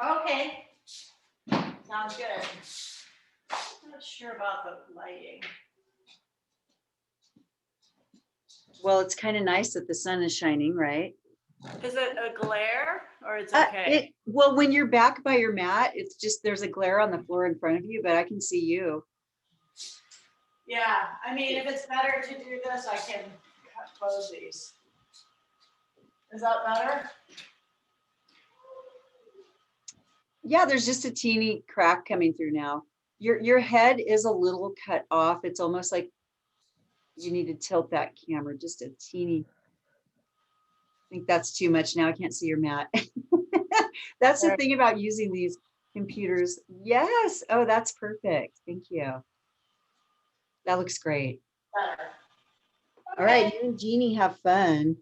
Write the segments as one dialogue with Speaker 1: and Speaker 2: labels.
Speaker 1: Okay. Sounds good. I'm not sure about the lighting.
Speaker 2: Well, it's kind of nice that the sun is shining, right?
Speaker 1: Is it a glare or it's okay?
Speaker 2: Well, when you're back by your mat, it's just there's a glare on the floor in front of you, but I can see you.
Speaker 1: Yeah, I mean, if it's better to do this, I can close these. Is that better?
Speaker 2: Yeah, there's just a teeny crack coming through now. Your head is a little cut off. It's almost like you need to tilt that camera just a teeny. I think that's too much now. I can't see your mat. That's the thing about using these computers. Yes. Oh, that's perfect. Thank you. That looks great.
Speaker 1: Better. Okay.
Speaker 2: All right, you and Jeannie have fun.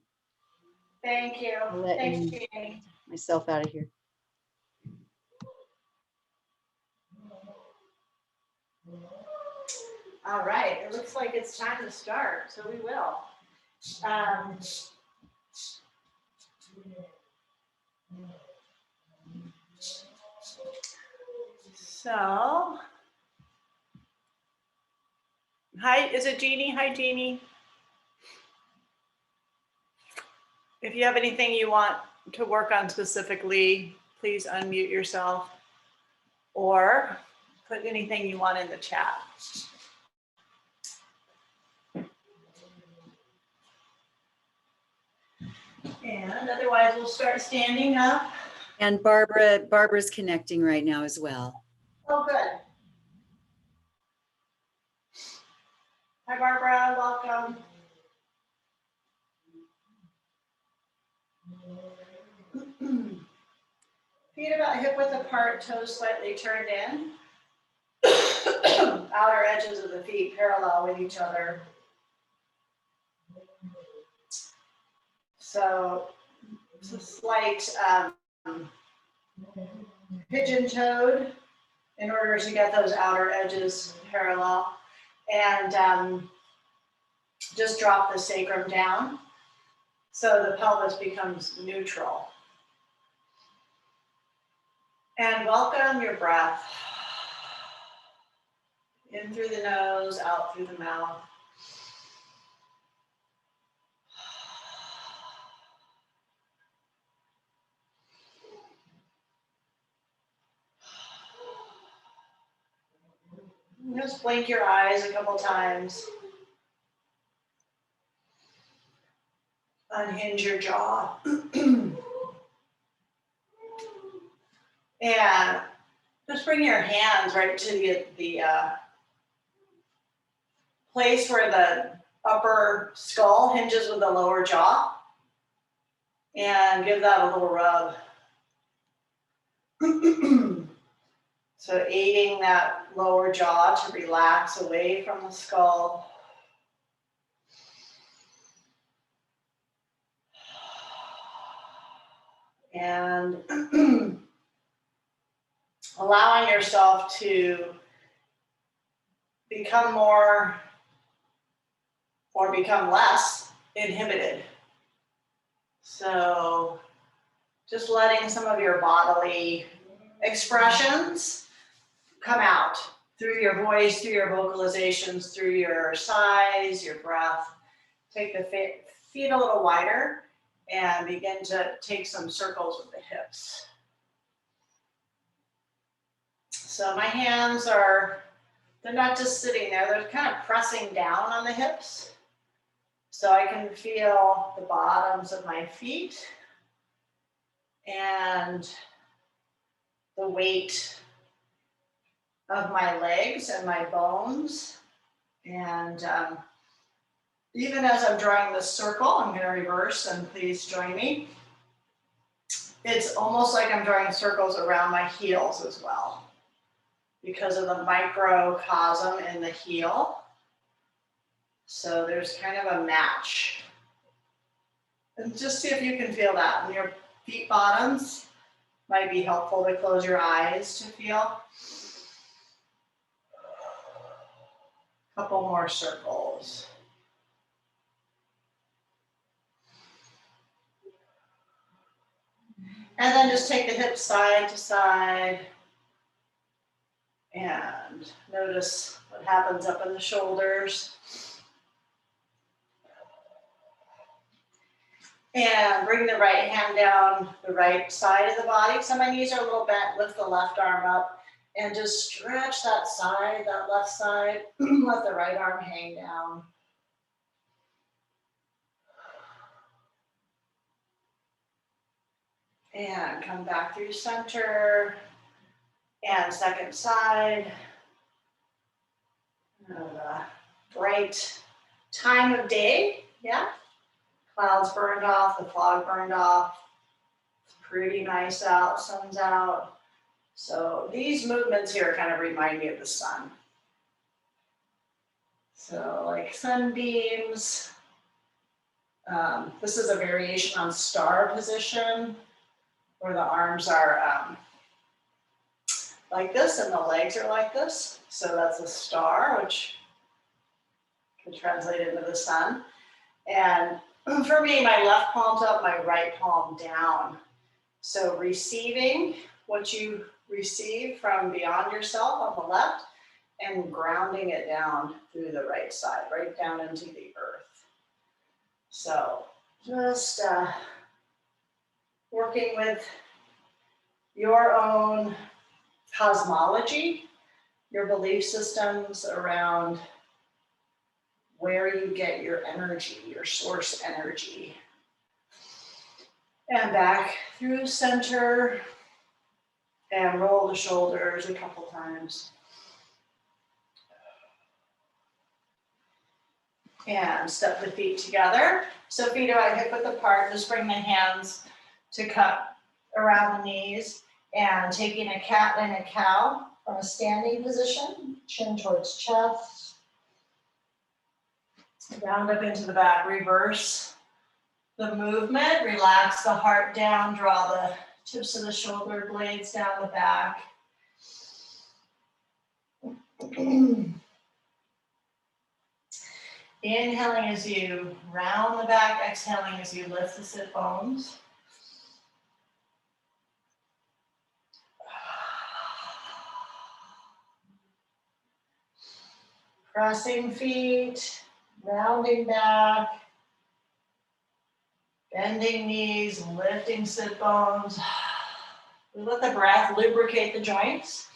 Speaker 1: Thank you. Thanks, Jeannie.
Speaker 2: Myself out of here.
Speaker 1: All right, it looks like it's time to start, so we will. So, hi, is it Jeannie? Hi, Jeannie. If you have anything you want to work on specifically, please unmute yourself or put anything you want in the chat. And otherwise, we'll start standing up.
Speaker 2: And Barbara's connecting right now as well.
Speaker 1: Oh, good. Hi, Barbara. Welcome. Feet about hip width apart, toes slightly turned in. Outer edges of the feet parallel with each other. So it's a slight pigeon-toed in order to get those outer edges parallel. And just drop the sacrum down so the pelvis becomes neutral. And welcome your breath. In through the nose, out through the mouth. Just blink your eyes a couple times. Unhinge your jaw. And just bring your hands right to the place where the upper skull hinges with the lower jaw. And give that a little rub. So aiding that lower jaw to relax away from the skull. And allowing yourself to become more or become less inhibited. So just letting some of your bodily expressions come out through your voice, through your vocalizations, through your sighs, your breath. Take the feet a little wider and begin to take some circles with the hips. So my hands they're not just sitting there, they're kind of pressing down on the hips. So I can feel the bottoms of my feet and the weight of my legs and my bones. And even as I'm drawing this circle, I'm going to reverse and please join me. It's almost like I'm drawing circles around my heels as well because of the microcosm in the heel. So there's kind of a match. And just see if you can feel that. And your feet bottoms might be helpful to close your eyes to feel. Couple more circles. And then just take the hips side to side and notice what happens up in the shoulders. And bring the right hand down the right side of the body. So my knees are a little bent. Lift the left arm up and just stretch that side, that left side. Let the right arm hang down. And come back through center. And second side. Bright time of day, yeah? Clouds burned off, the fog burned off. It's pretty nice out, sun's out. So these movements here kind of remind me of the sun. So like sunbeams. This is a variation on star position where the arms are like this and the legs are like this. So that's a star, which can translate into the sun. And for me, my left palm's up, my right palm down. So receiving what you receive from beyond yourself on the left and grounding it down through the right side, right down into the earth. So just working with your own cosmology, your belief systems around where you get your energy, your source energy. And back through center and roll the shoulders a couple times. And step the feet together. So feet are hip width apart. Just bring the hands to cup around the knees and taking a cat and a cow from a standing position, chin towards chest. Round up into the back, reverse the movement, relax the heart down, draw the tips of the shoulder blades down the back. Inhaling as you round the back, exhaling as you lift the sit bones. Pressing feet, rounding back, bending knees, lifting sit bones. We let the breath lubricate the joints.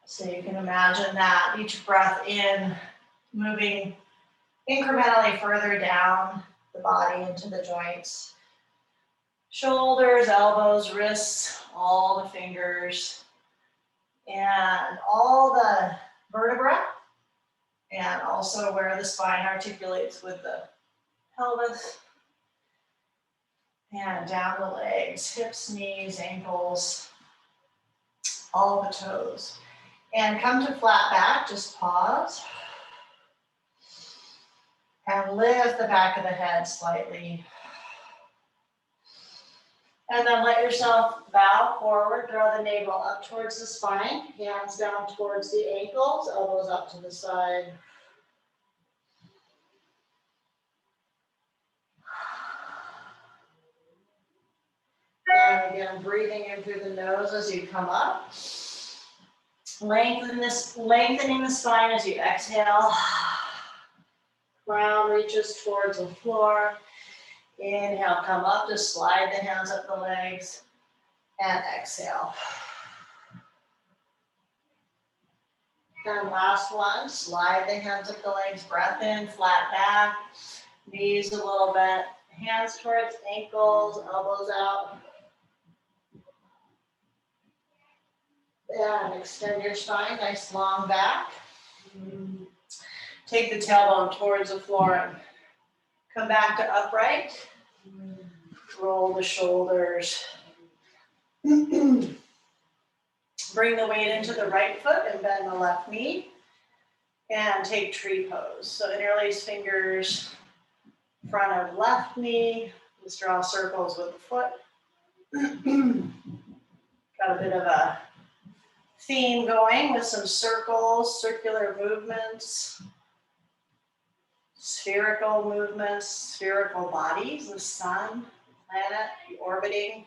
Speaker 1: So you can imagine that each breath in, moving incrementally further down the body into the joints. Shoulders, elbows, wrists, all the fingers, and all the vertebrae, and also where the spine articulates with the pelvis, and down the legs, hips, knees, ankles, all the toes. And come to flat back, just pause. And lift the back of the head slightly. And then let yourself bow forward, draw the navel up towards the spine, hands down towards the ankles, elbows up to the side. And again, breathing in through the nose as you come up. Lengthening the spine as you exhale. Crown reaches towards the floor. Inhale, come up, just slide the hands up the legs, and exhale. And last one, slide the hands up the legs, breath in, flat back, knees a little bit, hands towards ankles, elbows out. And extend your spine, nice long back. Take the tailbone towards the floor and come back to upright. Roll the shoulders. Bring the weight into the right foot and bend the left knee. And take tree pose. So interlace fingers, front of left knee. Just draw circles with the foot. Got a bit of a theme going with some circles, circular movements. spherical movements, spherical bodies, the sun, the planet, the orbiting,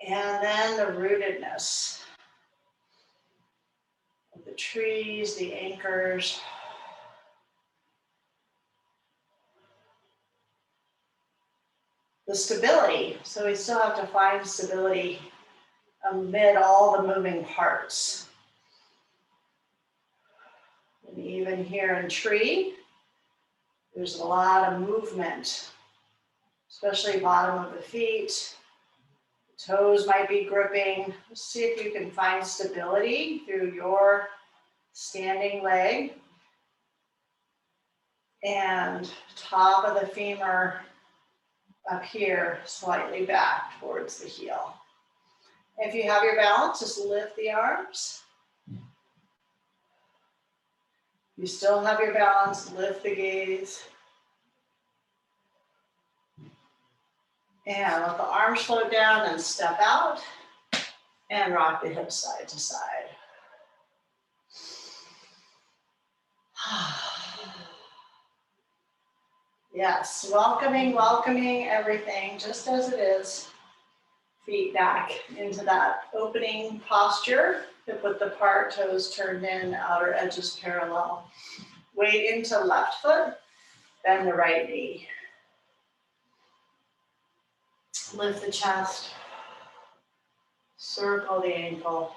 Speaker 1: and then the rootedness of the trees, the anchors. The stability, so we still have to find stability amid all the moving parts. And even here in tree, there's a lot of movement, especially bottom of the feet. Toes might be gripping. See if you can find stability through your standing leg. And top of the femur up here, slightly back towards the heel. If you have your balance, just lift the arms. You still have your balance, lift the gaze. And let the arms float down and step out and rock the hips side to side. Yes, welcoming everything just as it is. Feet back into that opening posture, hip width apart, toes turned in, outer edges parallel. Weight into left foot, bend the right knee. Lift the chest, circle the ankle.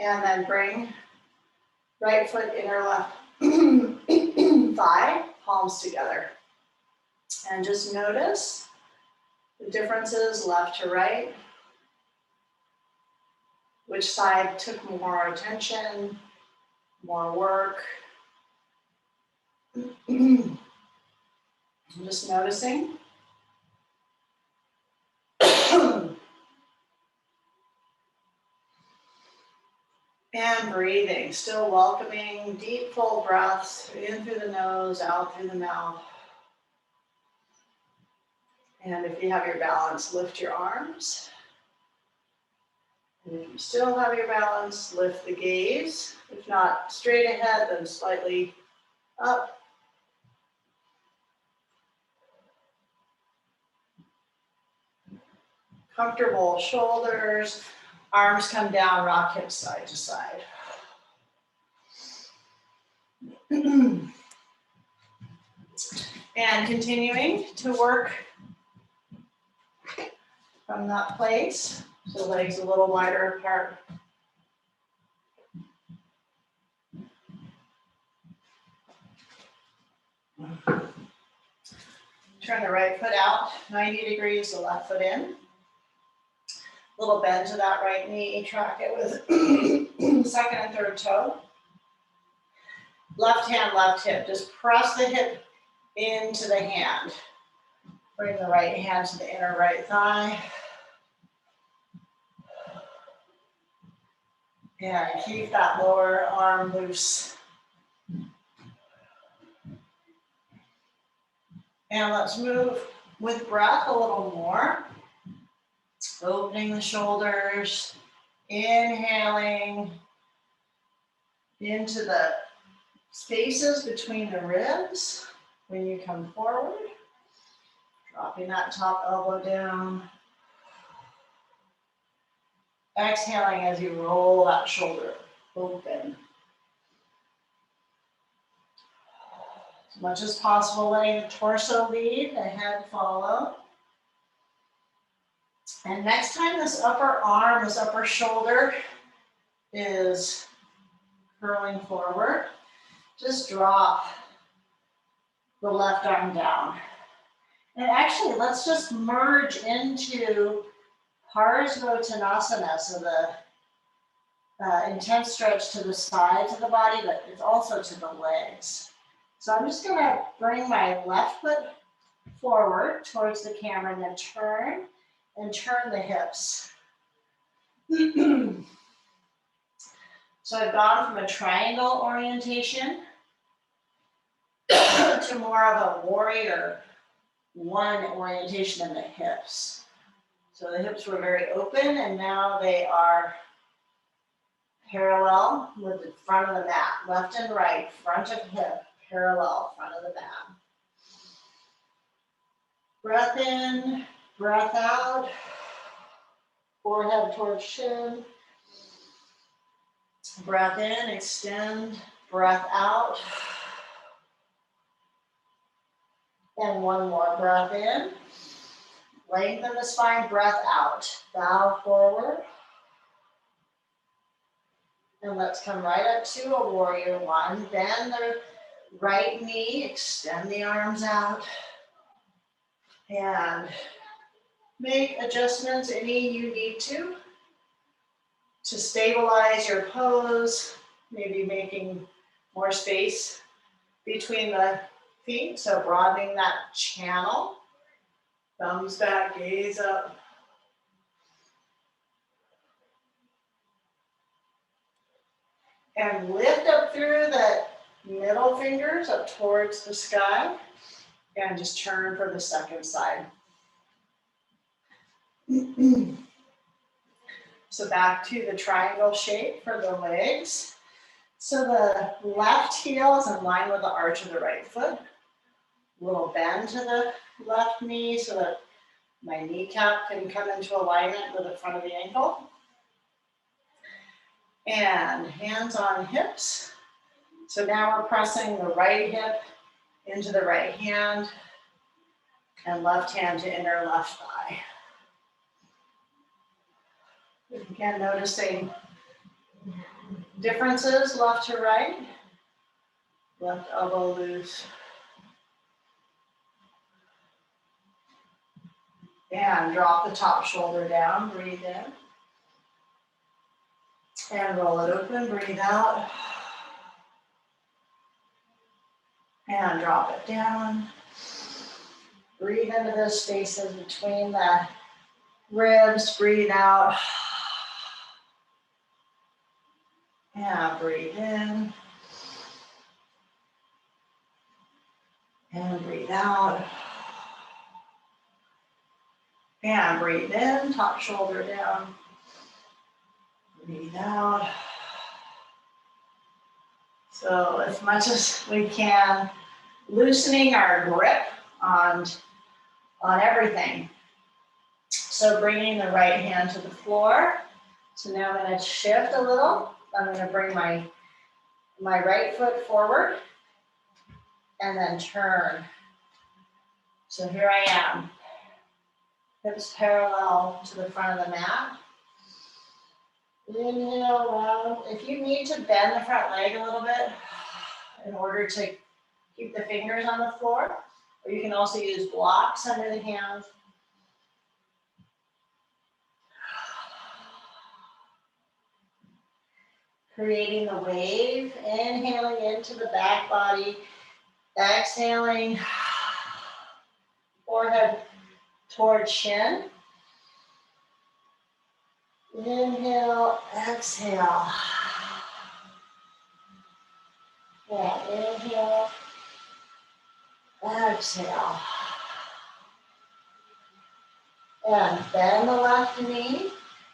Speaker 1: And then bring right foot, inner left thigh, palms together. And just notice the differences left to right. Which side took more attention, more work. I'm just noticing. And breathing, still welcoming, deep full breaths in through the nose, out through the mouth. And if you have your balance, lift your arms. And if you still have your balance, lift the gaze. If not straight ahead, then slightly up. Comfortable shoulders, arms come down, rock hips side to side. And continuing to work from that place, so legs a little wider apart. Turn the right foot out, 90 degrees, the left foot in. Little bend to that right knee, track it with second and third toe. Left hand, left hip, just press the hip into the hand. Bring the right hand to the inner right thigh. And keep that lower arm loose. And let's move with breath a little more. Opening the shoulders, inhaling into the spaces between the ribs when you come forward. Dropping that top elbow down. Exhaling as you roll that shoulder open. As much as possible, letting the torso lead, the head follow. And next time this upper arm, this upper shoulder is curling forward, just drop the left arm down. And actually, let's just merge into Parsvottanasana, so the intense stretch to the sides of the body, but it's also to the legs. So I'm just gonna bring my left foot forward towards the camera and then turn the hips. So I've gone from a triangle orientation to more of a warrior one orientation in the hips. So the hips were very open and now they are parallel with the front of the mat, left and right, front of hip, parallel, front of the mat. Breath in, breath out, forehead towards shin. Breath in, extend, breath out. And one more breath in. Lengthen the spine, breath out. Bow forward. And let's come right up to a warrior one. Bend the right knee, extend the arms out. And make adjustments, any you need to stabilize your pose, maybe making more space between the feet, so broadening that channel. Thumbs back, gaze up. And lift up through the middle fingers up towards the sky. And just turn for the second side. So back to the triangle shape for the legs. So the left heel is in line with the arch of the right foot. A little bend to the left knee so that my kneecap can come into alignment with the front of the ankle. And hands on hips. So now we're pressing the right hip into the right hand and left hand to inner left thigh. Again, noticing differences left to right. Left elbow loose. And drop the top shoulder down, breathe in. And roll it open, breathe out. And drop it down. Breathe into those spaces between the ribs, breathe out. And breathe in. And breathe out. And breathe in, top shoulder down. Breathe out. So as much as we can, loosening our grip on everything. So bringing the right hand to the floor. So now I'm going to shift a little. I'm going to bring my right foot forward and then turn. So here I am. Hips parallel to the front of the mat. Inhale round. If you need to bend the front leg a little bit in order to keep the fingers on the floor, or you can also use blocks under the hands. Creating the wave, inhaling into the back body, exhaling, forehead towards shin. Inhale, exhale. Yeah, inhale, exhale. And bend the left knee,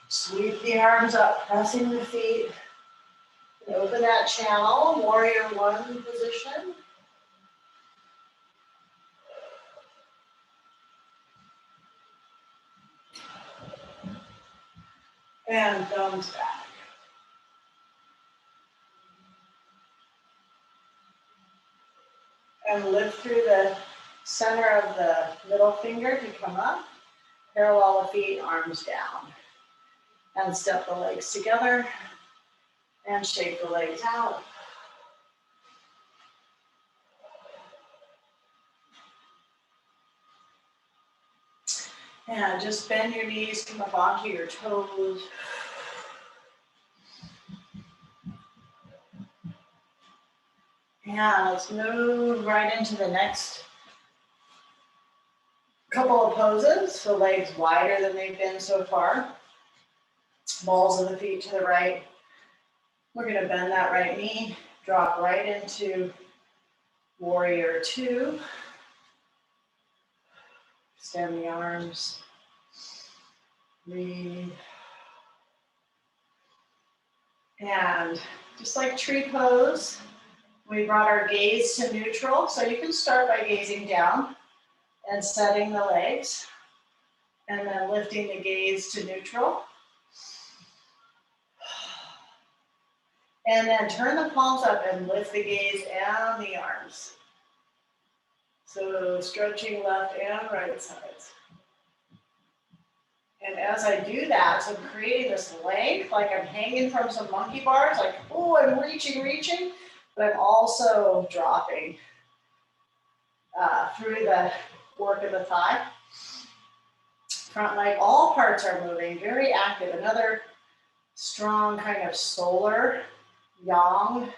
Speaker 1: sweep the arms up, pressing the feet. And open that channel, warrior one position. And thumbs back. And lift through the center of the middle finger to come up. Parallel the feet, arms down. And step the legs together. And shake the legs out. And just bend your knees, come up onto your toes. And let's move right into the next couple of poses. So legs wider than they've been so far. Balls of the feet to the right. We're going to bend that right knee, drop right into warrior two. Extend the arms. Breathe. And just like tree pose, we brought our gaze to neutral. So you can start by gazing down and setting the legs, and then lifting the gaze to neutral. And then turn the palms up and lift the gaze and the arms. So stretching left and right sides. And as I do that, so I'm creating this length, like I'm hanging from some monkey bars, like, oh, I'm reaching, but I'm also dropping through the work of the thigh. Front leg, all parts are moving, very active. Another strong kind of solar yang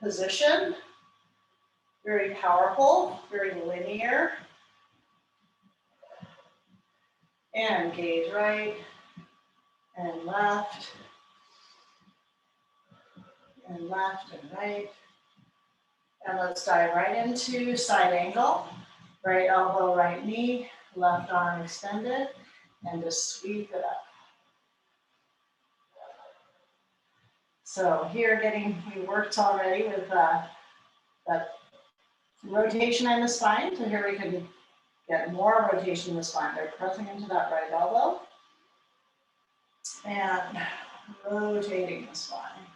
Speaker 1: position. Very powerful, very linear. And gaze right and left and left and right. And let's dive right into side angle. Right elbow, right knee, left arm extended, and just sweep it up. So here we worked already with that rotation in the spine. So here we can get more rotation in the spine. They're pressing into that right elbow and rotating the spine.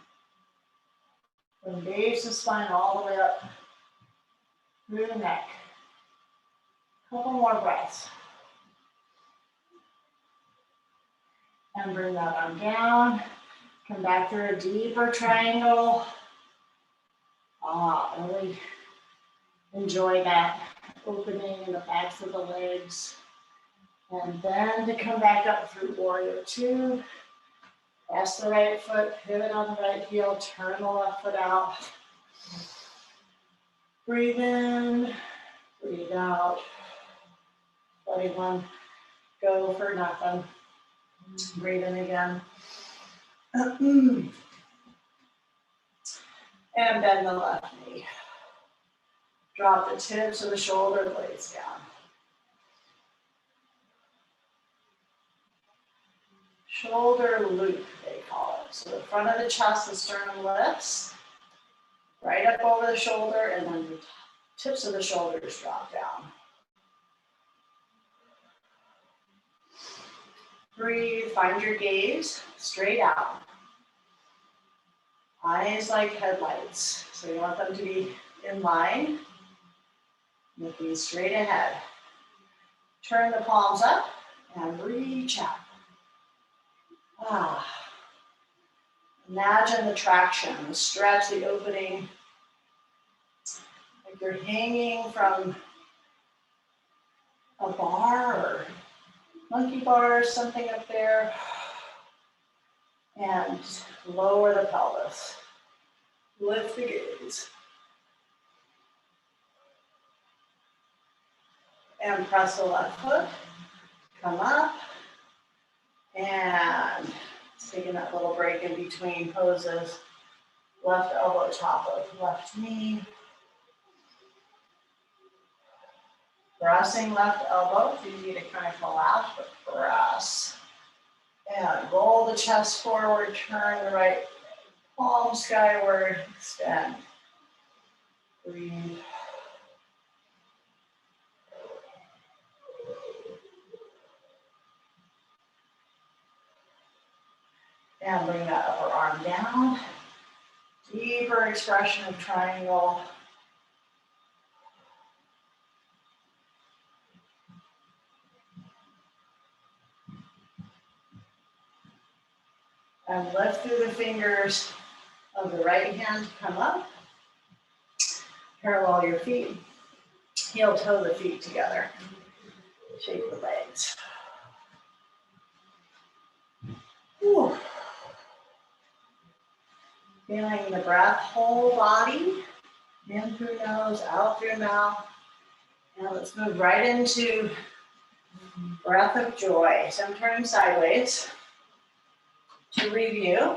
Speaker 1: Engage the spine all the way up through the neck. Couple more breaths. And bring that arm down. Come back through a deeper triangle. Really enjoy that opening in the backs of the legs. And then to come back up through warrior two. Press the right foot, pivot on the right heel, turn the left foot out. Breathe in, breathe out. Letting one go for nothing. Breathe in again. And bend the left knee. Drop the tips of the shoulder blades down. Shoulder loop, they call it. So the front of the chest, the sternum lifts, right up over the shoulder, and then the tips of the shoulders drop down. Breathe, find your gaze straight out. Eyes like headlights. So you want them to be in line, looking straight ahead. Turn the palms up and reach out. Imagine the traction, the stretch, the opening. Like you're hanging from a bar or monkey bars, something up there. And lower the pelvis. Lift the gaze. And press the left foot. Come up. And taking that little break in between poses. Left elbow, top of left knee. Pressing left elbow. It's easy to kind of collapse, but press. And roll the chest forward, turn the right palm skyward, extend. Breathe. And bring that upper arm down. Deeper expression of triangle. And lift through the fingers of the right hand to come up. Parallel your feet. Heel toe the feet together. Shake the legs. Whew. Feeling the breath, whole body. In through nose, out through mouth. Now let's move right into breath of joy. So I'm turning sideways. To review,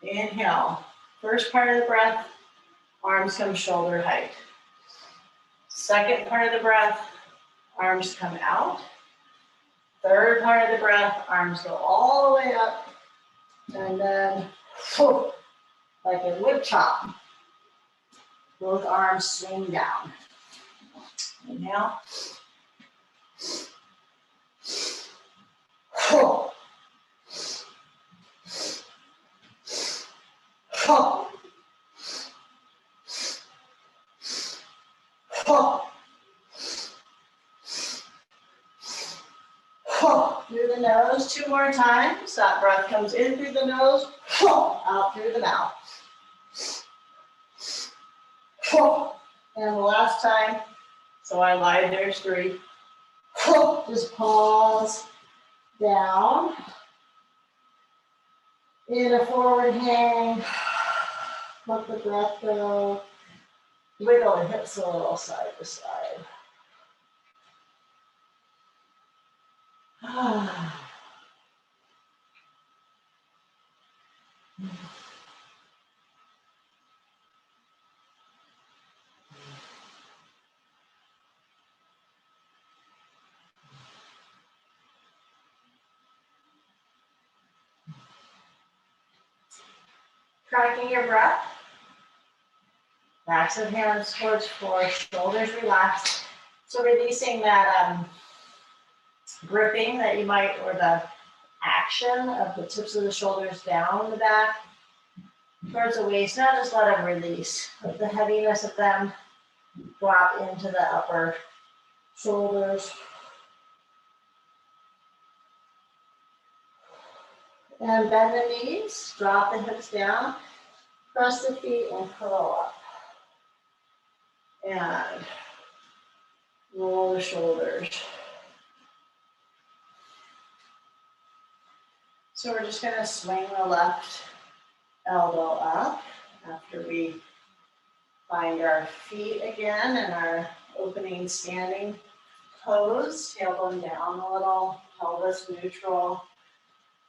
Speaker 1: inhale. First part of the breath, arms come shoulder height. Second part of the breath, arms come out. Third part of the breath, arms go all the way up. And then like a wood chop. Both arms swing down. Inhale. Through the nose 2 more times. That breath comes in through the nose, out through the mouth. And the last time, so I lied, there's 3. Just pause down. In a forward hang. Let the breath go. Wiggle the hips a little side to side. Tracking your breath. Backs of hands towards floor, shoulders relaxed. So releasing that gripping that you might, or the action of the tips of the shoulders down the back towards the waist. Now just let them release. Let the heaviness of them drop into the upper shoulders. And bend the knees, drop the hips down, press the feet and curl up. And roll the shoulders. So we're just going to swing the left elbow up after we find our feet again in our opening standing pose. Tailbone down a little, pelvis neutral,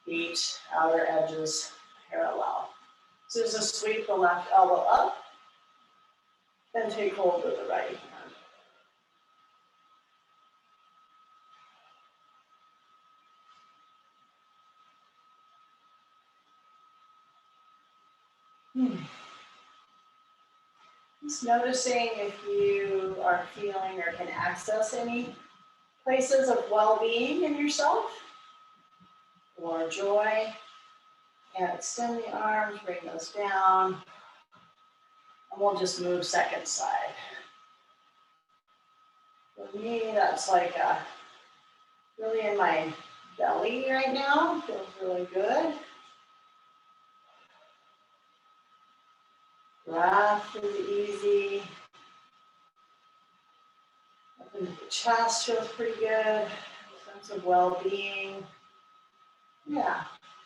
Speaker 1: feet outer edges parallel. So just sweep the left elbow up and take hold with the right hand. Just noticing if you are feeling or can access any places of well-being in yourself or joy. And extend the arms, bring those down. And we'll just move second side. For me, that's like really in my belly right now. Feels really good. Breath is easy. Up into the chest feels pretty good. Sense of well-being. Yeah,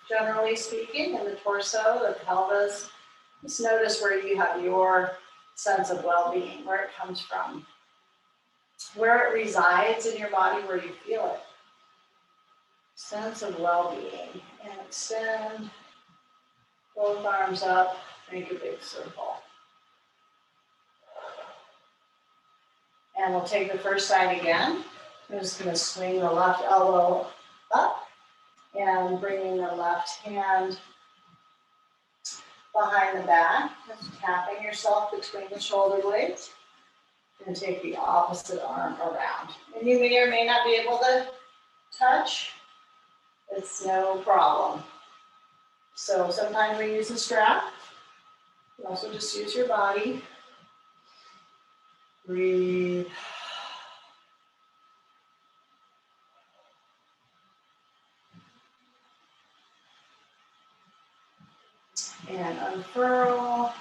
Speaker 1: generally speaking, in the torso, the pelvis, just notice where you have your sense of well-being, where it comes from, where it resides in your body, where you feel it. Sense of well-being. And extend both arms up, make a big circle. And we'll take the first side again. I'm just going to swing the left elbow up and bringing the left hand behind the back, just tapping yourself between the shoulder blades. And take the opposite arm around. And you may or may not be able to touch. It's no problem. So sometimes we use a strap. You also just use your body. Breathe. And unfurl.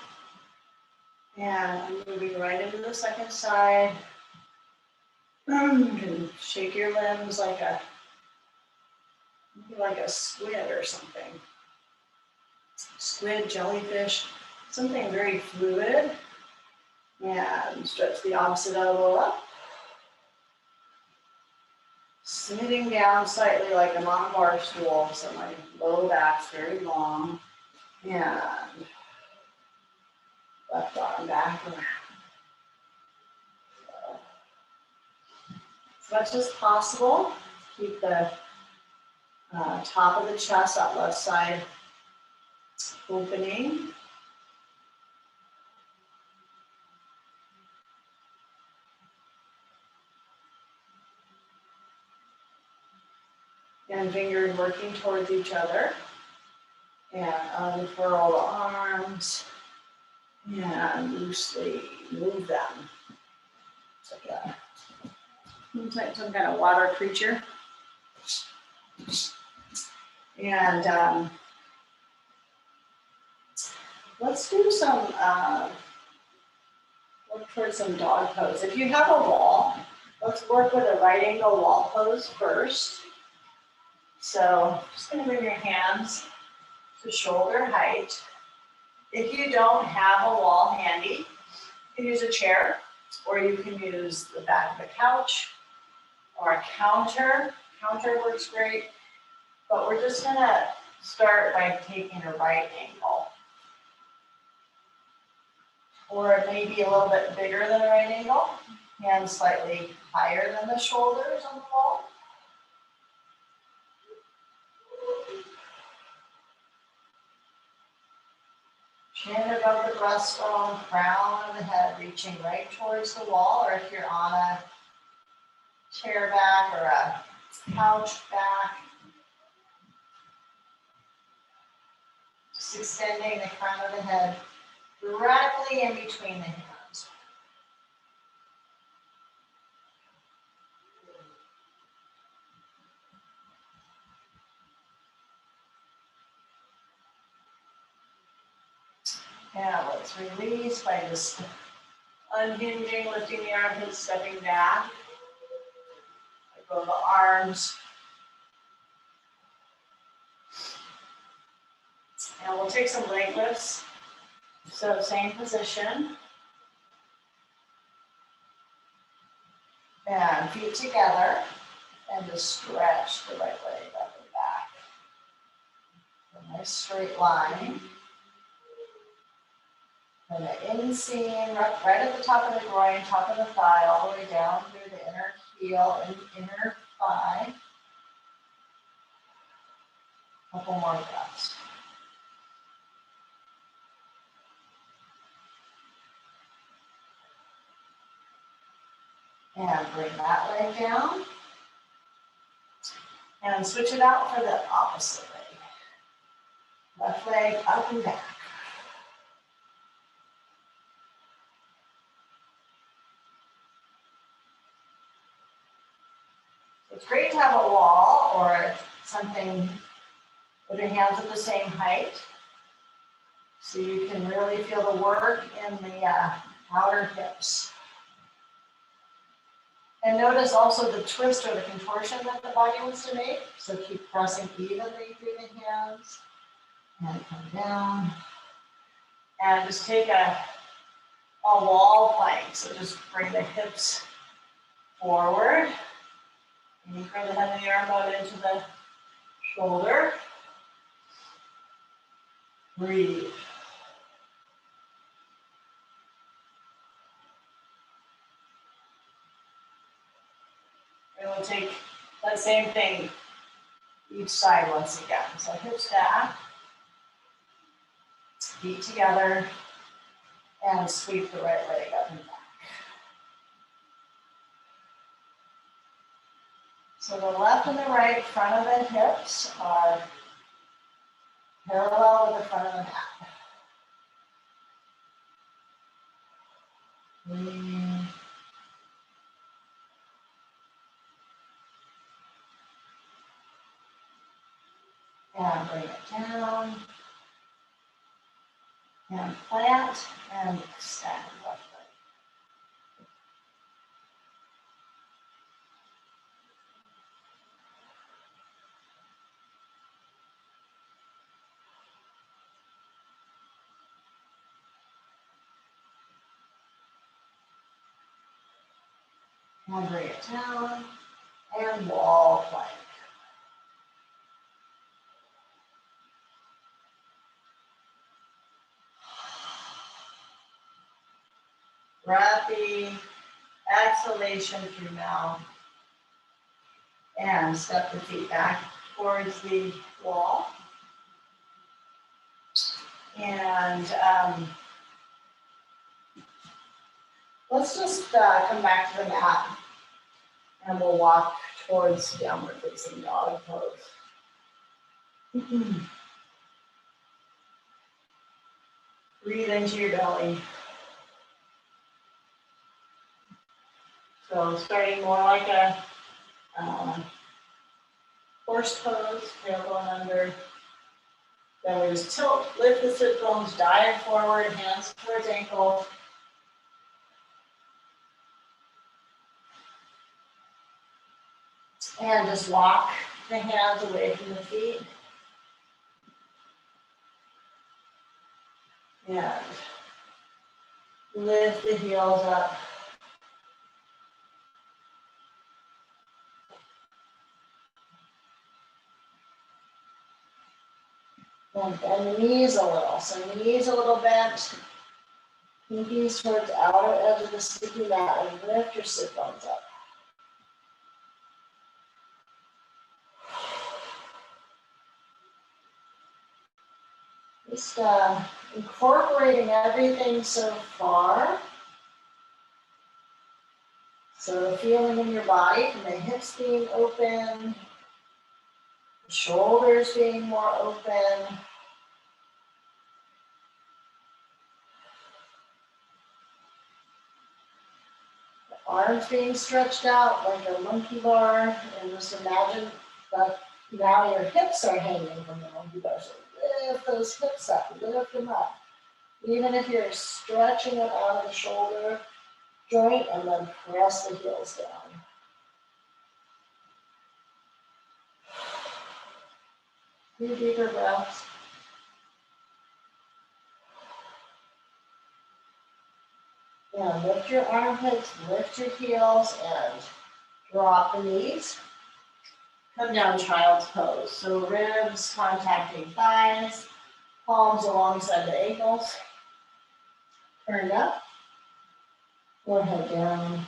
Speaker 1: And I'm moving right into the second side. You can shake your limbs like a squid or something. Squid, jellyfish, something very fluid. And stretch the opposite elbow up. Sitting down slightly like I'm on a bar stool, so my low back's very long. And left arm back around. As much as possible, keep the top of the chest, that left side opening. And fingers working towards each other. And unfurl the arms. And loosely move them. It's like some kind of water creature. And let's do some, look for some dog pose. If you have a wall, let's work with a right angle wall pose first. So just gonna bring your hands to shoulder height. If you don't have a wall handy, you can use a chair, or you can use the back of a couch or a counter. Counter works great, but we're just gonna start by taking a right angle. Or maybe a little bit bigger than a right angle, hands slightly higher than the shoulders on the wall. Chin above the breastbone, crown of the head reaching right towards the wall, or if you're on a chair back or a couch back, just extending the crown of the head directly in between the hands. Now let's release by just unhinging, lifting the armpits, stepping back. I go the arms. And we'll take some leg lifts. So same position. And feet together. And just stretch the right leg up and back. A nice straight line. And the inseam right at the top of the groin, top of the thigh, all the way down through the inner heel and inner thigh. Couple more breaths. And bring that leg down. And switch it out for the opposite leg. Left leg up and back. It's great to have a wall or something with your hands at the same height, so you can really feel the work in the outer hips. And notice also the twist or the contortion that the body wants to make. So keep pressing evenly through the hands and come down. And just take a wall plank. So just bring the hips forward. And you bring the head of the arm out into the shoulder. Breathe. And we'll take that same thing each side once again. So hips back, feet together, and sweep the right leg up and back. So the left and the right front of the hips are parallel with the front of the mat. Breathe. And bring it down. And plant and extend left leg. And bring it down. And wall plank. Rapid exhalation through mouth. And step the feet back towards the wall. And let's just come back to the mat and we'll walk towards downward facing dog pose. Breathe into your belly. So starting more like a horse pose, tail going under. Then we just tilt, lift the sit bones, dive forward, hands towards ankles. And just walk the hands away from the feet. And lift the heels up. And bend the knees a little. So knees a little bent. Pinkies towards the outer edge of the sticky mat and lift your sit bones up. Just incorporating everything so far. So the feeling in your body from the hips being open, the shoulders being more open. The arms being stretched out like a monkey bar. And just imagine that now your hips are hanging from the monkey bar. So lift those hips up, lift them up. Even if you're stretching it out of the shoulder joint and then press the heels down. Few deeper breaths. And lift your armpits, lift your heels, and drop the knees. Come down child's pose. So ribs contacting thighs, palms alongside the ankles. Turn up, forehead down.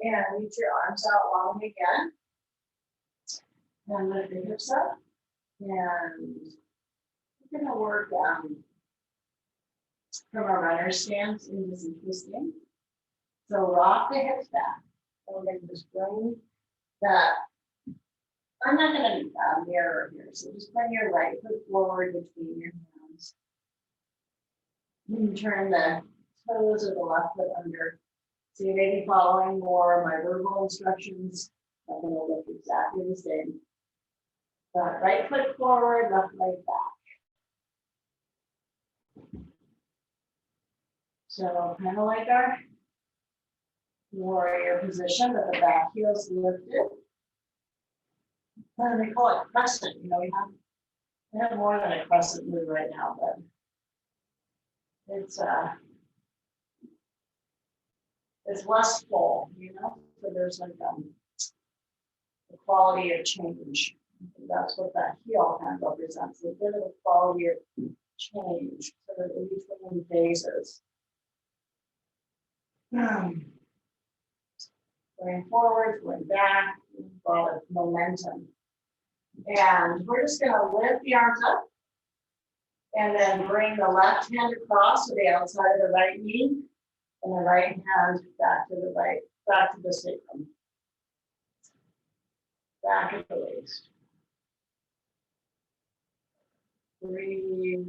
Speaker 1: And reach your arms out long again. And lift the hips up. And we're going to work from a runner stance into some twisting. So rock the hips back. And we're going to just bring that. I'm not going to mirror here. So just bring your right foot forward between your hands. You can turn the toes of the left foot under. So you may be following more my verbal instructions. I'm going to look exactly the same. Right foot forward, left leg back. So kind of like our warrior position, but the back heel's lifted. And we call it crescent. You know, we have more than a crescent move right now, but it's less full, you know. So there's like the quality of change. That's what that heel kind of represents. A bit of a quality of change, sort of in between phases. Going forward, going back, a lot of momentum. And we're just going to lift the arms up and then bring the left hand across to the outside of the right knee and the right hand back to the right, back to the sacrum. Back at the waist. Breathe.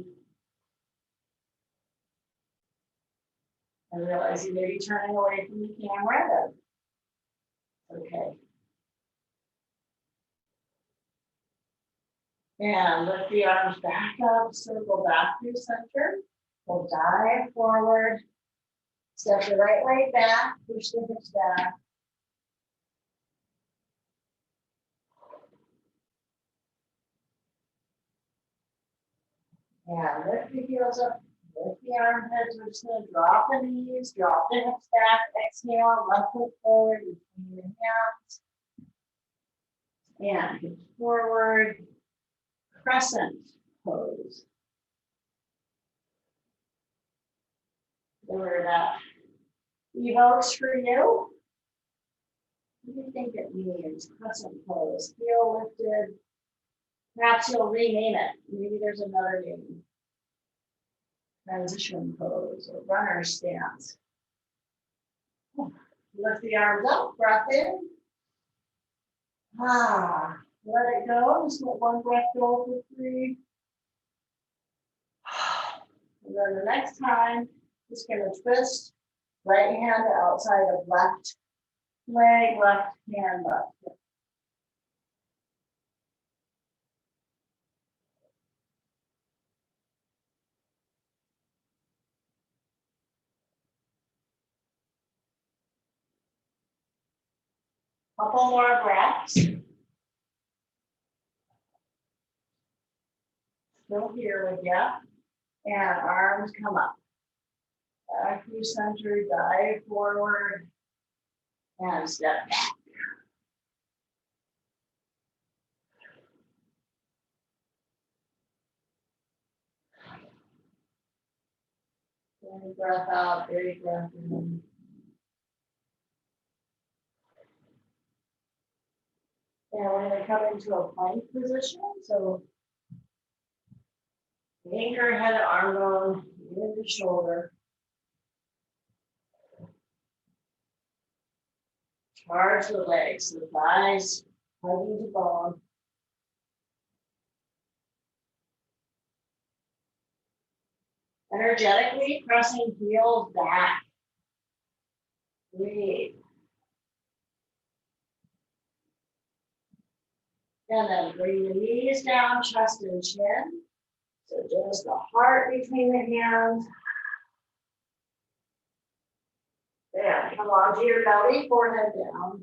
Speaker 1: And realize you may be turning away from the camera. Okay. And lift the arms back up, circle back through center. We'll dive forward. Step the right leg back, push the hips back. And lift the heels up, lift the armpits. We're just gonna drop the knees, drop the hips back, exhale, left foot forward, between the hands. And hips forward, crescent pose. Whatever that evokes for you. What do you think it means? Crescent pose, heel lifted. Perhaps you'll rename it. Maybe there's another name. Transition pose or runner stance. Lift the arms up, breath in. Let it go. Just let one breath go for 3. And then the next time, just gonna twist right hand outside of left leg, left hand up. Couple more breaths. Still here with you. And arms come up. Back through center, dive forward, and step back. Big breath out, big breath in. And we're going to come into a plank position. So anchor head, arm bone, in the shoulder. Charge the legs, the thighs, hugging the bone. Energetically pressing heels back. Breathe. And then bring the knees down, chest and chin. So just the heart between the hands. There, come on to your belly, forehead down.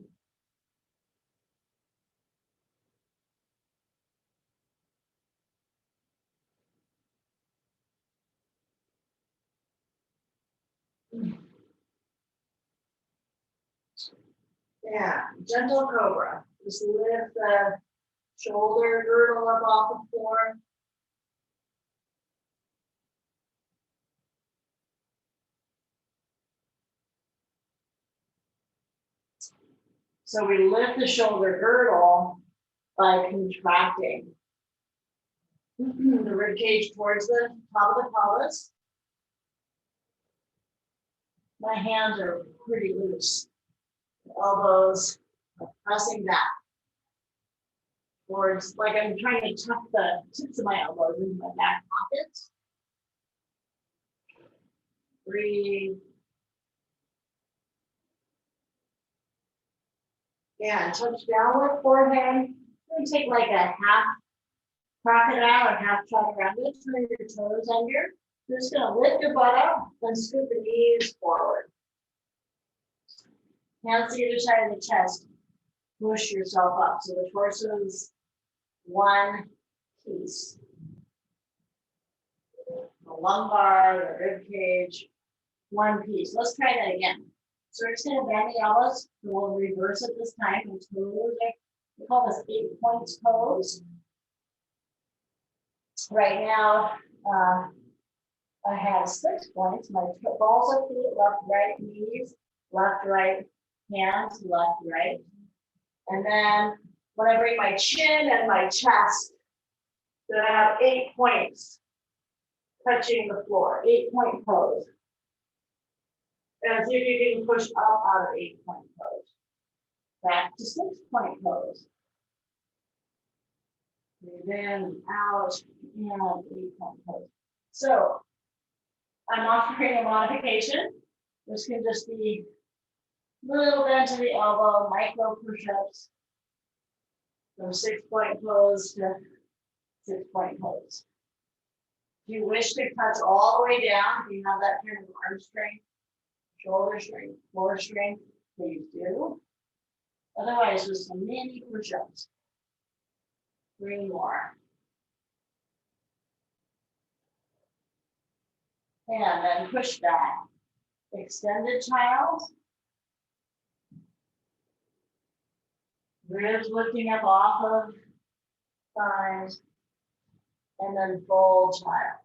Speaker 1: Yeah, gentle cobra. Just lift the shoulder girdle up off the floor. So we lift the shoulder girdle by contracting the rib cage towards the top of the pelvis. My hands are pretty loose. Elbows are pressing back towards, like I'm trying to tuck the tips of my elbows into my back pockets. Breathe. Yeah, touch downward forehead. We take like a half crocodile or half chaturanga. Turn your toes under. You're just gonna lift your butt up and scoop the knees forward. Hands to either side of the chest. Push yourself up. So the torso is one piece. The lumbar, the rib cage, one piece. Let's try that again. So we're just gonna bend the elbows. We'll reverse it this time. And toes. We call this 8 points pose. Right now, I have 6 points. My balls of feet, left, right, knees, left, right, hands, left, right. And then when I bring my chin and my chest, then I have 8 points touching the floor, 8-point pose. And see if you can push up out of 8-point pose. Back to 6-point pose. Breathe in, out, and 8-point pose. So I'm offering a modification. This can just be little bend to the elbow, micro push-ups from 6-point pose to 6-point pose. If you wish to touch all the way down, if you have that kind of arm strength, shoulder strength, core strength, please do. Otherwise, just some mini push-ups. 3 more. And then push back. Extended child. Ribs lifting up off of thighs. And then full child.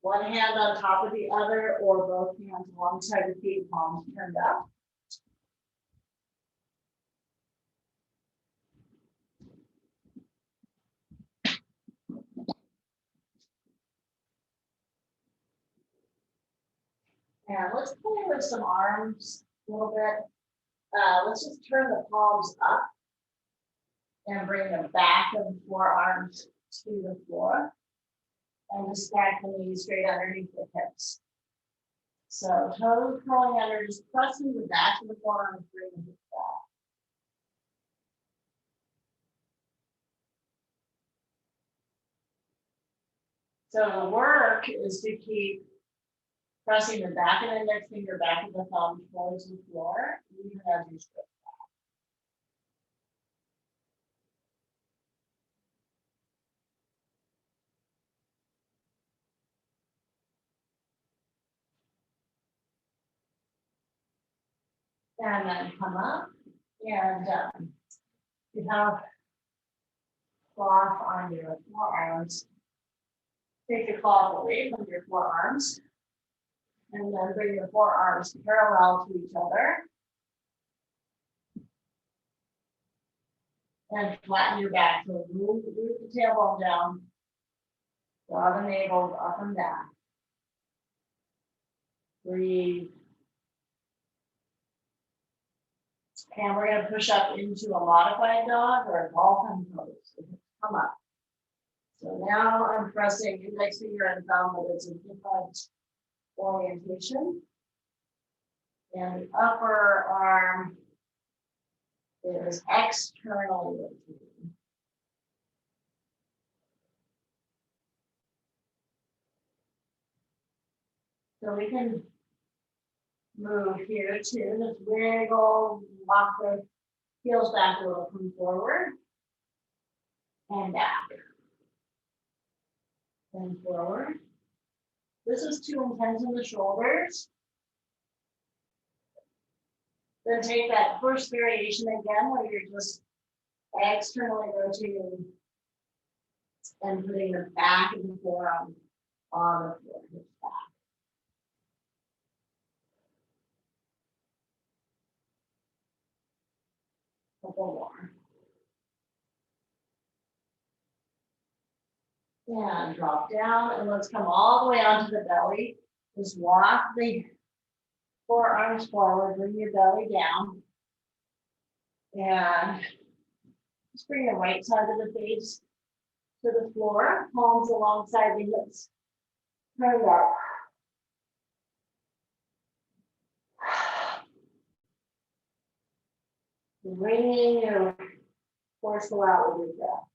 Speaker 1: One hand on top of the other or both hands alongside the feet, palms turned up. And let's play with some arms a little bit. Let's just turn the palms up and bring them back and forearms to the floor. And just stack the knees straight underneath the hips. So toes curling under, just pressing the back of the forearms, bring the hips back. So the work is to keep pressing the back of the index finger, back of the thumb towards the floor, even as you stretch. And then come up, and you have cloth on your forearms. Take your cloth away from your forearms, and then bring your forearms parallel to each other. And flatten your back, so move the tailbone down. Draw the navel up and down. Breathe. And we're going to push up into a modified dog or a dolphin pose. So come up. So now I'm pressing index finger and thumb, but it's a different orientation. And the upper arm is externally rotating. So we can move here too. Just wiggle, walk the heels back a little, come forward and back. And forward. This is too intense in the shoulders. Then take that first variation again where you're just externally rotating and putting the back of the forearm on the floor. Back. Couple more. And drop down, and let's come all the way onto the belly. Just walk the forearms forward, bring your belly down. And just bring the right side of the face to the floor, palms alongside the hips. Turn up. Bringing your torso out with your breath.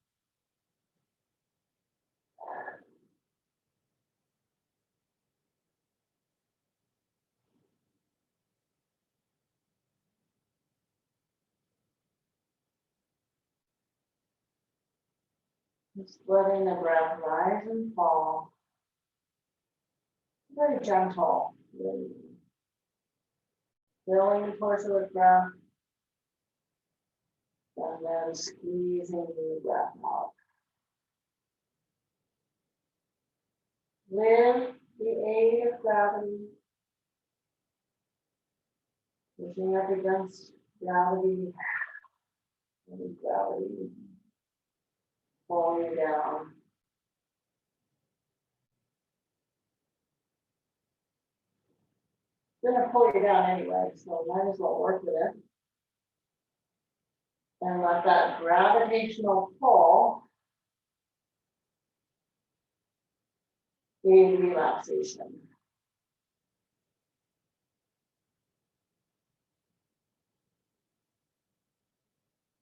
Speaker 1: Just letting the breath rise and fall. Very gentle. Really. Filling the torso with breath. And then squeezing the breath out. With the aid of gravity, pushing up against gravity, and gravity pulling you down. It's gonna pull you down anyway, so might as well work with it. And let that gravitational pull gain relaxation.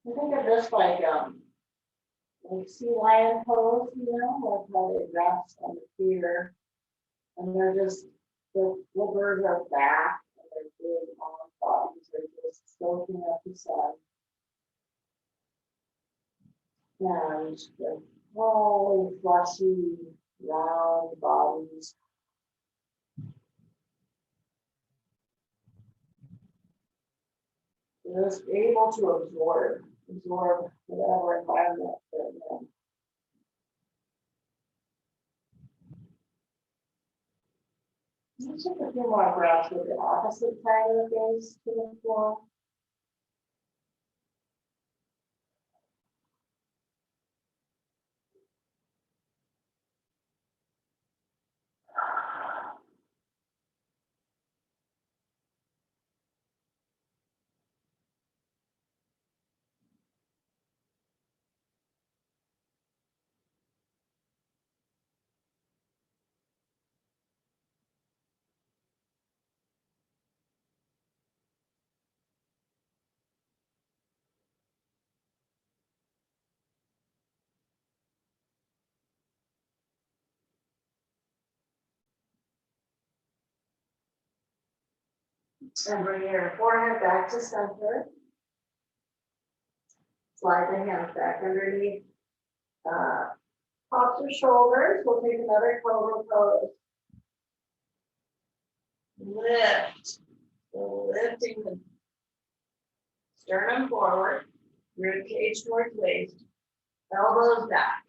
Speaker 1: I think of this like sea lion pose, you know, like how they rest on the fear, and they're just the flippers are back, and they're doing on bodies, they're just soaking up the sun. And the fully fleshy round bodies. Just able to absorb whatever environment they're in. Let's take a few more breaths with the opposite side of the face to the floor. And bring your forehead back to center. Slide the hands back underneath. Tops of shoulders. We'll take another cobra pose. Lift. Lifting the sternum forward. Rib cage towards waist. Elbows back.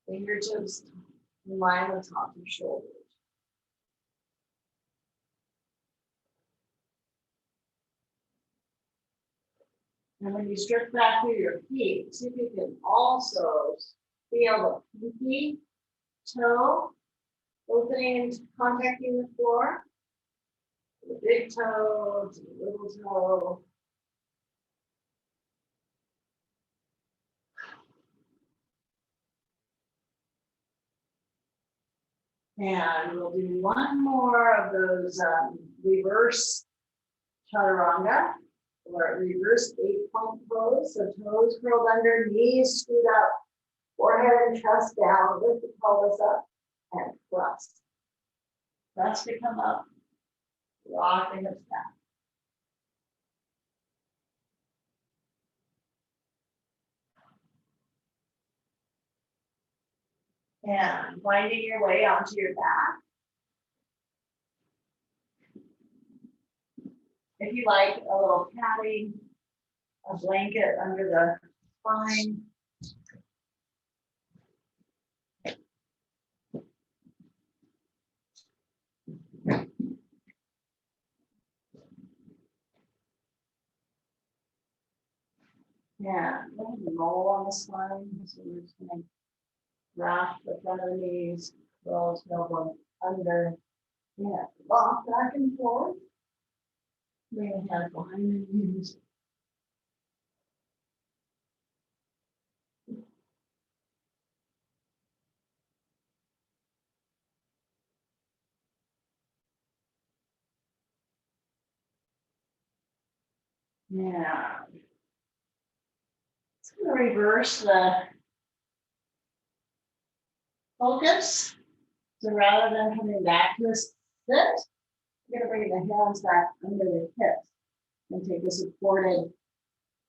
Speaker 1: Fingertips in line with top of shoulders. And when you strip back through your feet, see if you can also feel the pinky toe opening and contacting the floor. The big toe to the little toe. And we'll do one more of those reverse chaturanga or reverse 8-point pose. So toes curled under, knees scoot up, forehead and chest down, lift the pelvis up and thrust. Thrust to come up, rock the hips back. And winding your way onto your back. If you like a little padding, a blanket under the spine. Yeah, roll on the spine. So we're just going to wrap the front of the knees, roll elbow under. Yeah, rock back and forth. Bring the hands behind the knees. Yeah. It's going to reverse the focus. So rather than coming back to a sit, you're going to bring the hands back under the hips and take a supported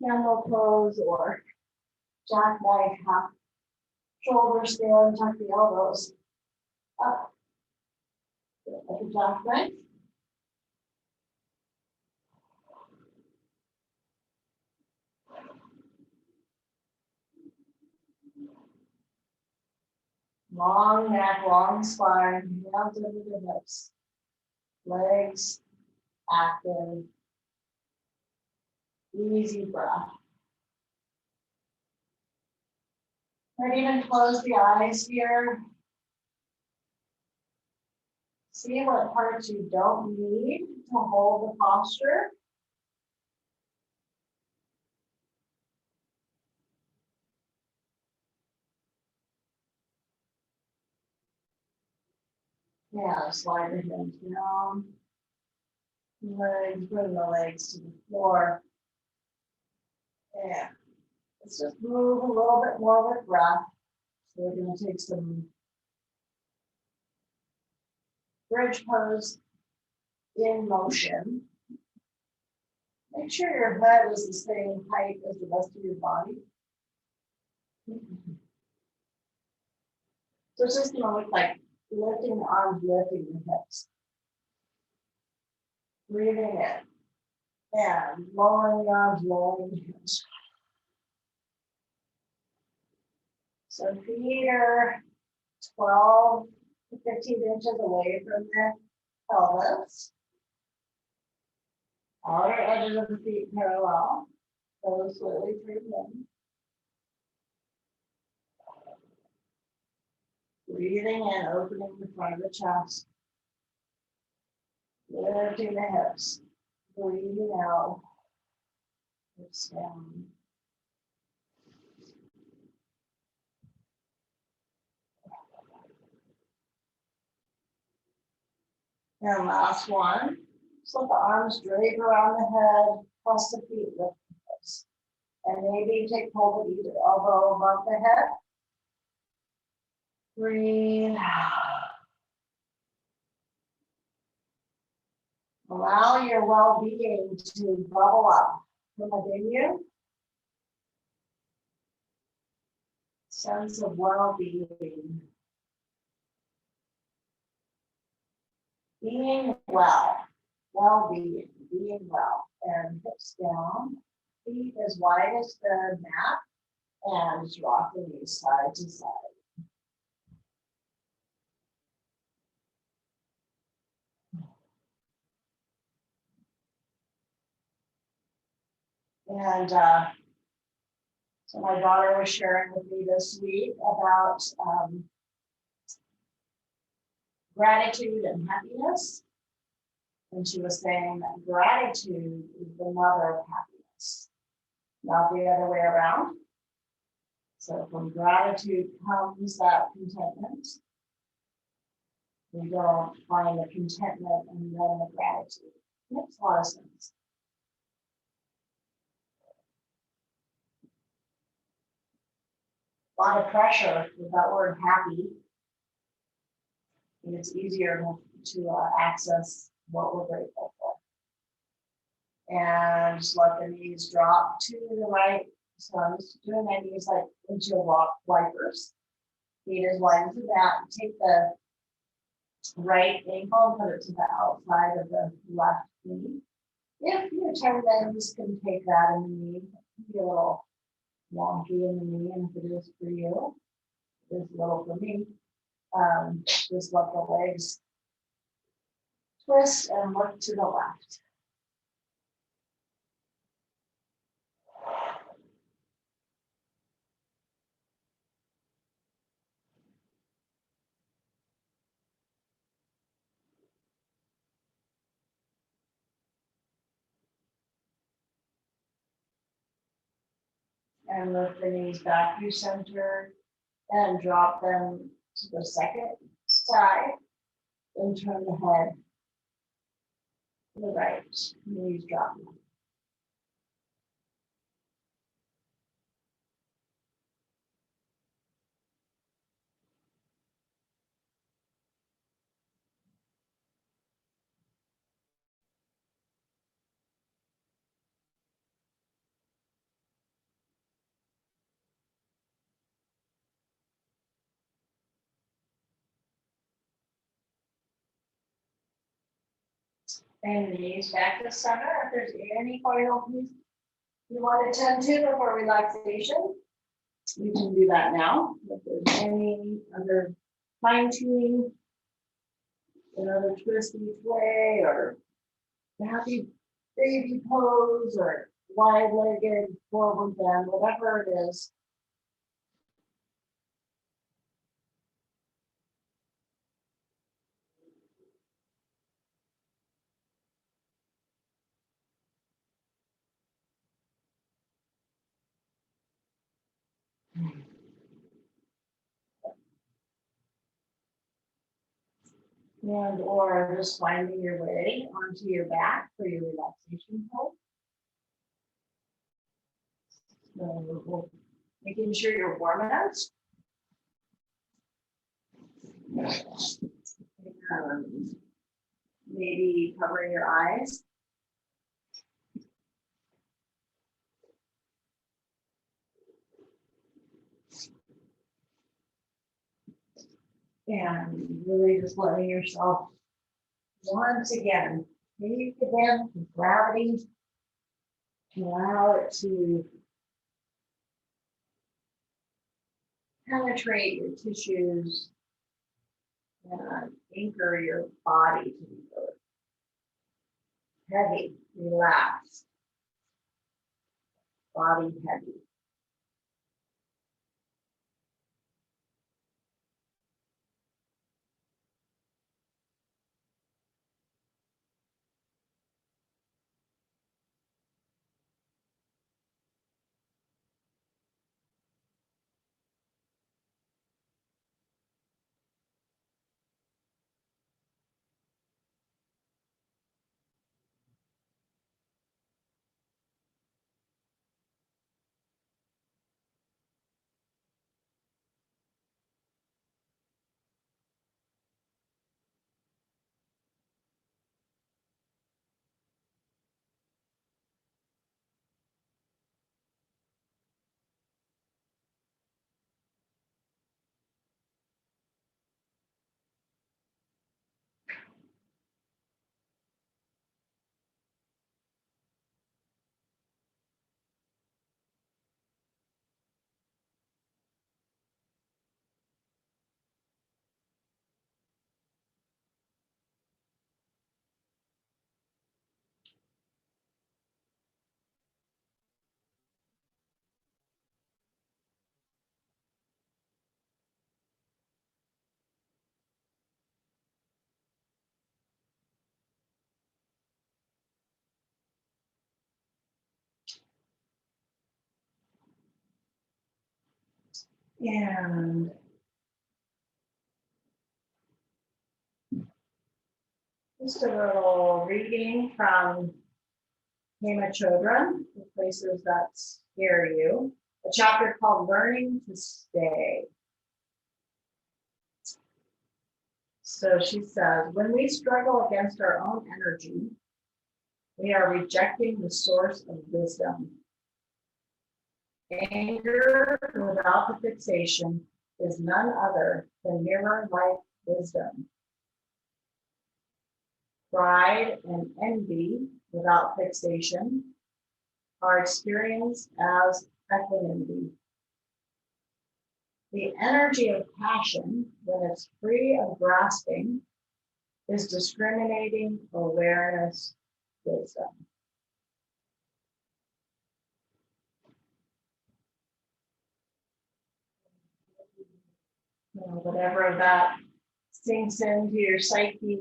Speaker 1: camel pose or jackknife half shoulder stand, tuck the elbows up. Like a jackknife. Long neck, long spine, hands under the hips, legs active, easy breath. Might even close the eyes here. See what parts you don't need to hold the posture. Yeah, slide the hands down. Legs, bring the legs to the floor. Yeah. Let's just move a little bit more with breath. So we're going to take some bridge pose in motion. Make sure your head is the same height as the rest of your body. So it's just gonna look like lifting the arms, lifting the hips. Breathing in. And lowering the arms, lowering the hips. So feet are 12 to 15 inches away from the pelvis. Outer edges of the feet parallel. Go slowly through them. Breathing in, opening the front of the chest. Lifting the hips. Breathing out. Hips down. And last one. Just let the arms drape around the head, plus the feet lift the hips. And maybe take hold of either elbow above the head. Breathe. Allow your well-being to bubble up from within you. Sense of well-being. Being well. Well-being. Being well. And hips down. Feet as wide as the mat. And just rock the knees side to side. And so my daughter was sharing with me this week about gratitude and happiness. And she was saying that gratitude is the mother of happiness, not the other way around. So from gratitude comes that contentment. We don't find the contentment and then the gratitude. Makes a lot of sense. A lot of pressure with that word happy. And it's easier to access what we're grateful for. And just let the knees drop to the right. So I'm just doing my knees like windshield wipers. Feet as wide as the mat. Take the right ankle and put it to the outside of the left knee. If your tendons can take that in the knee, it can be a little wonky in the knee, and if it is for you, it is a little for me. Just let the legs twist and look to the left. And lift the knees back through center and drop them to the second side. Then turn the head to the right. Knees drop. And knees back to center. If there's any final piece you want to tend to before relaxation, you can do that now. If there's any other fine tuning, another twist each way, or happy baby pose, or wide-legged forward bend, whatever it is. And or just finding your way onto your back for your relaxation pose. So making sure you're warm enough. Maybe covering your eyes. And really just letting yourself once again take advantage of gravity and allow it to penetrate your tissues and anchor your body to the earth. Heavy, relaxed, body heavy. And just a little reading from Hema Chodron, the places that scare you. A chapter called Learning to Stay. So she says, when we struggle against our own energy, we are rejecting the source of wisdom. Anger without the fixation is none other than mirror-like wisdom. Pride and envy without fixation are experienced as equanimity. The energy of passion, when it's free of grasping, is discriminating awareness wisdom. Whatever that sinks into your psyche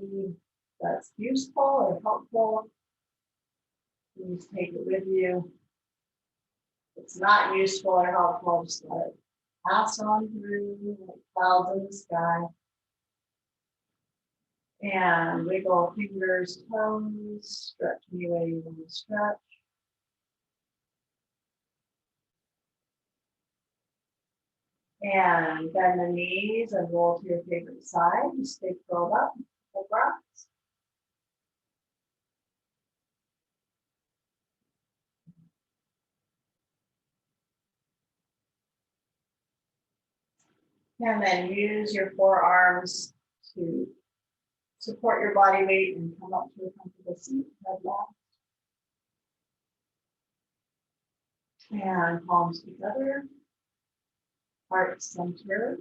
Speaker 1: that's useful or helpful, please take it with you. If it's not useful or helpful, just let it pass on through like clouds in the sky. And wiggle fingers, toes, stretch any way you want to stretch. And bend the knees and roll to your favorite side. Just stay curled up, the breaths. And then use your forearms to support your body weight and come up to a comfortable seat, head locked. And palms together, heart center.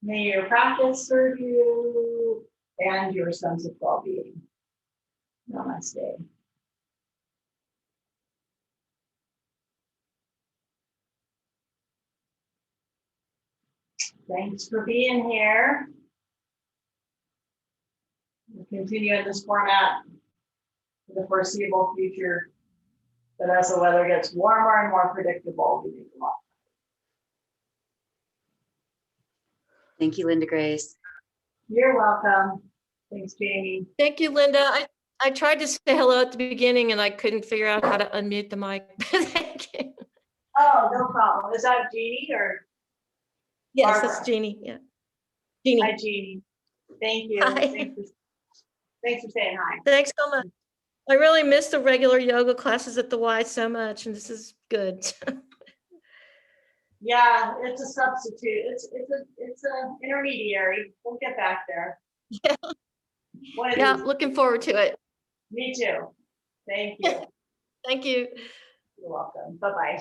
Speaker 1: May your practice serve you and your sense of well-being. Namaste. Thanks for being here. We'll continue in this format for the foreseeable future. But as the weather gets warmer and more predictable, we need a lot.
Speaker 2: Thank you, Linda Grace.
Speaker 1: You're welcome. Thanks, Jamie.
Speaker 3: Thank you, Linda. I tried to say hello at the beginning and I couldn't figure out how to unmute the mic. Thank you.
Speaker 1: Oh, no problem. Is that Jeannie or?
Speaker 3: Yes,
Speaker 1: Barbara?
Speaker 3: that's Jeannie. Yeah. Jeannie.
Speaker 1: Hi, Jeannie. Thank you.
Speaker 3: Hi.
Speaker 1: Thanks for saying hi.
Speaker 3: Thanks so much. I really miss the regular yoga classes at the Y so much, and this is good.
Speaker 1: Yeah, it's a substitute. It's a intermediary. We'll get back there.
Speaker 3: Yeah.
Speaker 1: One of
Speaker 3: Yeah,
Speaker 1: these-
Speaker 3: looking forward to it.
Speaker 1: Me too. Thank you.
Speaker 3: Thank you.
Speaker 1: You're welcome. Bye-bye.